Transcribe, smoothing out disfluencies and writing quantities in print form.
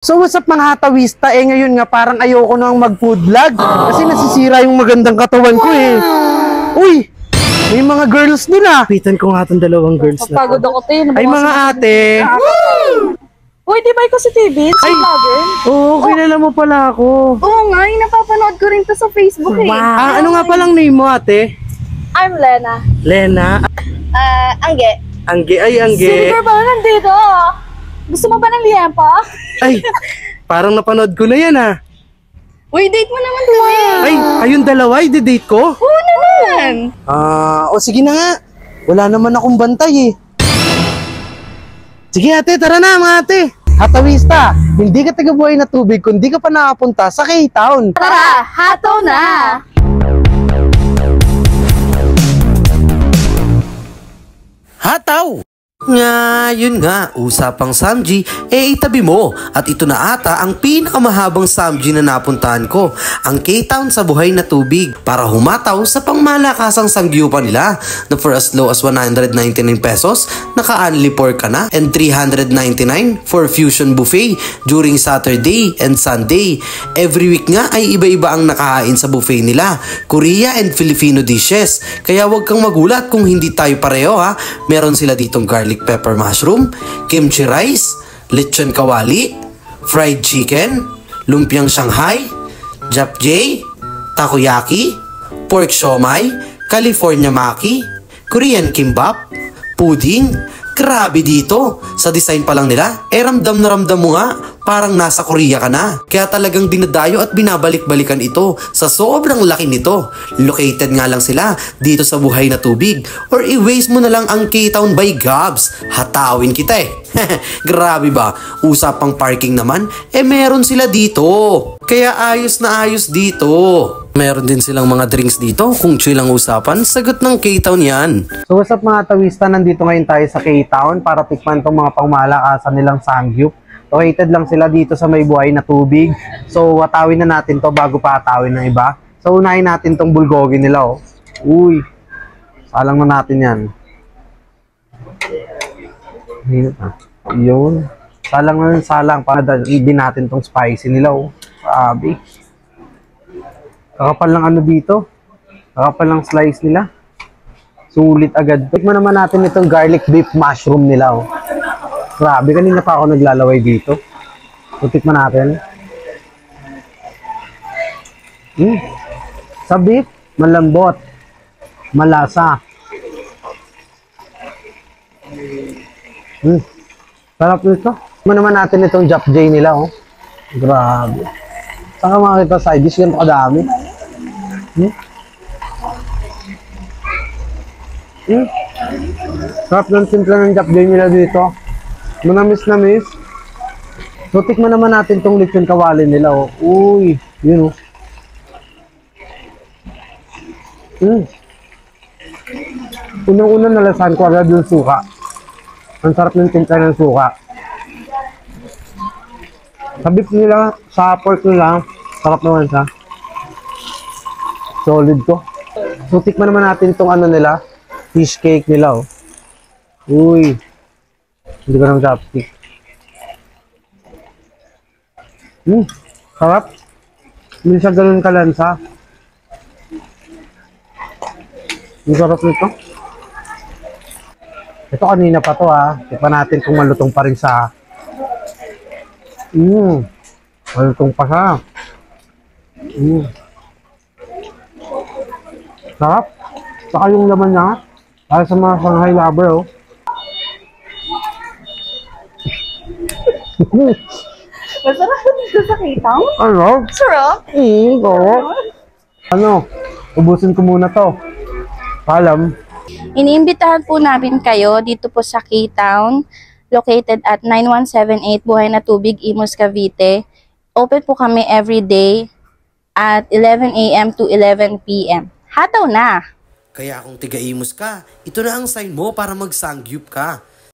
So what's up mga hatawista? Ngayon nga parang ayoko nang mag-food vlog kasi nasisira yung magandang katawan ko eh. Uy! May mga girls nila. Pitan ko nga itong dalawang girls na. Pagod ako tayo. Ay mga ate. Uy, di ba ikaw si Tibin? Si vlogger? Oo, kilala mo pala ako. Oo nga, napapanood ko rin to sa Facebook eh. Wow. Ano nga palang name mo ate? I'm Lena. Lena? Angge. Angge, ay Angge. Silver ba nandito? Gusto mo ba ng liempa? Ay, parang napanood ko na yan ah. Uy, date mo naman tumayo. Ay, ayun dalawa, i-date ko? Oo naman. O sige na nga. Wala naman akong bantay eh. Sige ate, tara na mga ate. Hatawista, hindi ka taga-buhay na tubig kung di ka pa nakapunta sa K-Town. Tara, hataw na. Hataw! Nga, yun nga, usapang Samji, itabi mo. At ito na ata ang pinakamahabang Samji na napuntahan ko, ang K-Town sa buhay na tubig, para humataw sa pangmalakasang sangyupan nila na for as low as 199 pesos, naka-only pork ka na, and 399 for fusion buffet during Saturday and Sunday. Every week nga ay iba-iba ang nakahain sa buffet nila, Korea and Filipino dishes. Kaya wag kang magulat kung hindi tayo pareho ha. Meron sila ditong garlic pepper mushroom, kimchi rice, lechon kawali, fried chicken, lumpiang Shanghai, japchae, takoyaki, pork siomai, California maki, Korean kimbap, pudding. Grabe dito. Sa design pa lang nila, ramdam na ramdam mo nga, parang nasa Korea ka na. Kaya talagang dinadayo at binabalik-balikan ito sa sobrang laki nito. Located nga lang sila dito sa buhay na tubig. Or i-waste mo na lang ang K-Town by Gabs. Hatawin kita eh. Grabe ba? Usapang parking naman, meron sila dito. Kaya ayos na ayos dito. Meron din silang mga drinks dito. Kung chill ang usapan, sagot ng K-Town yan. So what's up mga tawista, nandito ngayon tayo sa K-Town para tikman tong mga pangmalakasan nilang samgyup. Located lang sila dito sa may buhay na tubig. So atawin na natin to bago pa atawin ng iba. So unahin natin tong bulgogi nila oh. Uy, salang na natin yan. Yun. Salang na ng salang para din natin tong spicy nila oh. Grabe. Kakapal lang ano dito. Kakapal lang slice nila. Sulit agad. Tikman naman natin itong garlic beef mushroom nila oh. Grabe, kanina pa ako naglalaway dito. So, tikman natin. Sa beef, malambot. Malasa. Sarap nito. Tikman naman natin itong japchae nila oh. Grabe. Saan ka makakita side dish? Ganito kadami. Sarap ng simpla ng japchae nila dito. Manamis-namis. So, tikman naman natin tong lechon kawali nila, oh. Uy, yun, oh. Unang-unang nalasan ko agad yung suka. Ang sarap ng timpla ng suka. Sa beef nila, sa pork nila, sarap naman siya. Solid ko. So, tikman naman natin tong ano nila, fish cake nila, oh. Uy. Hindi ko nang chopstick. Sarap. Hindi siya ganun kalansa. Ang sarap nito. Ito kanina pa to ha. Tikman natin kung malutong pa rin sa... Malutong pa siya. Sarap. Saka yung laman niya. Para sa mga Shanghai lover oh. Masarap dito sa K-Town? Ano? Sarap. Ano? Ubusin ko muna to. Paalam. Iniimbitahan po namin kayo dito po sa K-Town, located at 9178 Buhay na Tubig, Imus, Cavite. Open po kami every day at 11 AM to 11 PM. Hataw na! Kaya kung tiga-Imus ka, ito na ang sign mo para mag-sangyup ka.